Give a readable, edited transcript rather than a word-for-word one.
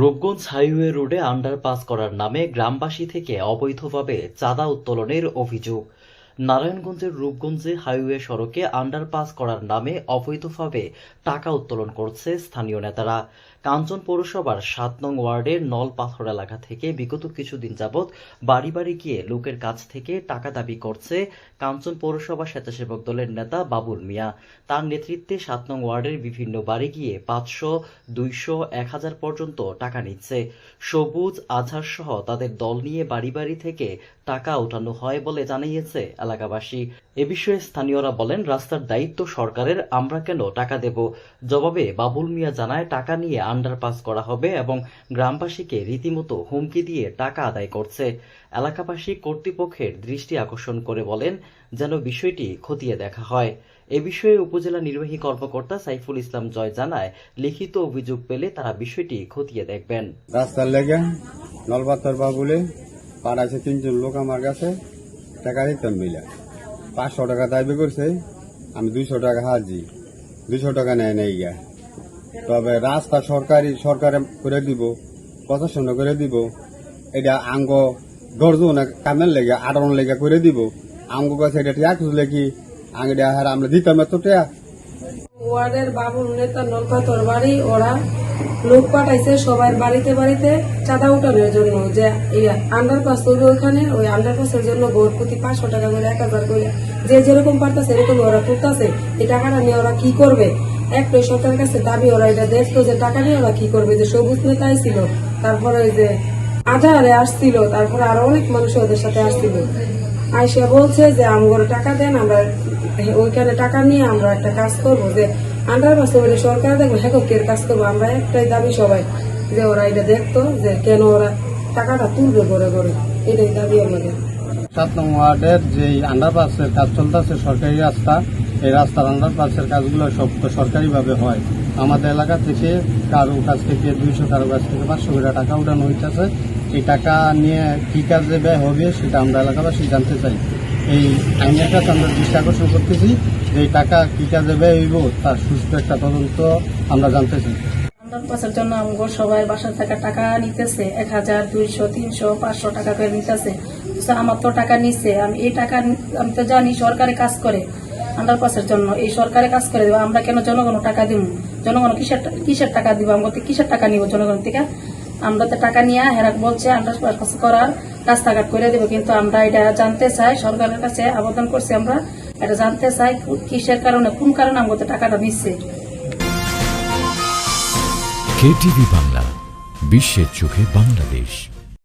Rupganj highway রোডে underpass করার নামে গ্রামবাসী থেকে অবৈধভাবে চাঁদা উত্তোলনের অভিযোগ। নারায়ণগঞ্জের রূপগঞ্জে হাইওয়ে সড়কে আন্ডারপাস করার নামে অবৈধভাবে টাকা উত্তোলন করছে স্থানীয় নেতারা। কাঞ্চন পৌরসভার ৭ নং ওয়ার্ডের নলপাথর এলাকা থেকে বিগত কিছুদিন যাবৎ বাড়ি বাড়ি গিয়ে লোকের কাছ থেকে টাকা দাবি করছে কাঞ্চন পৌরসভা স্বেচ্ছাসেবক দলের নেতা বাবুল মিয়া। তার নেতৃত্বে ৭ নং ওয়ার্ডের বিভিন্ন বাড়ি গিয়ে ৫০০, ২০০, ১০০০ পর্যন্ত টাকা নিচ্ছে। সবুজ, আজহার সহ তাদের দল নিয়ে বাড়ি বাড়ি থেকে টাকা ওঠানো হয় বলে জানিয়েছে এলাকাবাসী। এ বিষয়ে স্থানীয়রা বলেন, রাস্তার দায়িত্ব সরকারের, আমরা কেন টাকা দেব? জবাবে বাবুল মিয়া জানায়, টাকা নিয়ে আন্ডারপাস করা হবে এবং গ্রামবাসীকে রীতিমতো হুমকি দিয়ে টাকা আদায় করছে। এলাকাবাসী কর্তৃপক্ষের দৃষ্টি আকর্ষণ করে বলেন যেন বিষয়টি খতিয়ে দেখা হয়। এ বিষয়ে উপজেলা নির্বাহী কর্মকর্তা সাইফুল ইসলাম জয় জানায়, লিখিত অভিযোগ পেলে তারা বিষয়টি খতিয়ে দেখবেন। রাস্তার লেগে নলপাথর বাবুলে পাড়াইছে ৩ জন লোক আমার কাছে টাকা দিতাম মিলে ৫০০ টাকা দাবি করছে, আমি ২০০ টাকা হাজি, ২০০ টাকা নেই গা। তবে রাস্তা সরকারে করে দিব, প্রশাসন করে দিব, এটা আঙ্গ দর্জন কামের লেগে আটন লেগে করে দিব। আঙ্গ কাছে এটা টিয়া খুঁজলে কি আমরা দিতাম এত টিয়া। ওয়ার্ডের বাবুল নেতা নলপাথর বাড়ি, ওরা লোক পাঠাইছে সবার বাড়িতে বাড়িতে চাঁদা উঠানোর জন্য, যে আন্ডারপাস করবে ওইখানে, ওই আন্ডারপাসের জন্য ভোট প্রতি ৫০০ টাকা করে ১০০০ করে যে যেরকম পারতেছে এরকম ওরা তুলতেছে। এই টাকাটা নিয়ে ওরা কি করবে? একটাই সরকারের কাছে দাবি, ওরা এটা দেখতো যে টাকা নিয়ে ওরা কি করবে। যে সবুজ নেতা আইছিল, তারপরে ওই যে আজহারে আসছিল, তারপরে আরো অনেক মানুষ ওদের সাথে আসছিল, আইসা বলছে যে আমগর টাকা দেন, আমরা ওইখানে টাকা নিয়ে আমরা একটা কাজ করবো, যে আন্ডারপাস করে সরকার দেখবো হেককের কাজ করবো। আমরা একটাই দাবি সবাই, যে ওরা এটা দেখতো যে কেন ওরা টাকাটা তুলবে ঘরে ঘরে, এটাই দাবি আমাদের। ৭ নং ওয়ার্ডের যে আন্ডারপাসের কাজ চলতেছে, সরকারি রাস্তা, এই রাস্তার আন্ডারপাসের কাজগুলো সব তো সরকারিভাবে হয়। আমাদের এলাকা থেকে কারো কাছ থেকে ২০০, কারো কাছ থেকে ৫০০ করে টাকা উঠানো হইতেছে। এই টাকা নিয়ে কি কাজে ব্যয় হবে সেটা আমরা এলাকাবাসী জানতে চাই। এই আইনের কাছে আমরা দৃষ্টি আকর্ষণ করতেছি যে এই টাকা কি কাজে ব্যয় হইব তার সুস্থ একটা তদন্ত আমরা জানতে চাই। আন্ডারপাসের জন্য আমগো সবাই বাসা থেকে টাকা নিতেছে, ১০০০, ২০০, ৩০০, ৫০০ টাকা করে নিতেছে। আমার তো টাকা নিচ্ছে, আমি এই টাকা আমি তো জানি সরকারি কাজ করে আন্ডারপাসের জন্য, এই সরকারি কাজ করে দেবো, আমরা কেন জনগণ টাকা দিব? জনগণ কিসের টাকা দিব? আমরা কিসের টাকা নিব জনগণ থেকে? আমরা তো টাকা নিয়ে হেরাক বলছে আন্ডারপাস করার, রাস্তাঘাট করে দেবো, কিন্তু আমরা এটা জানতে চাই, সরকারের কাছে আবেদন করছি, আমরা এটা জানতে চাই কিসের কারণে, কোন কারণে আমাদের টাকাটা নিচ্ছে। KTV বাংলা, বিশ্বের চোখে বাংলাদেশ।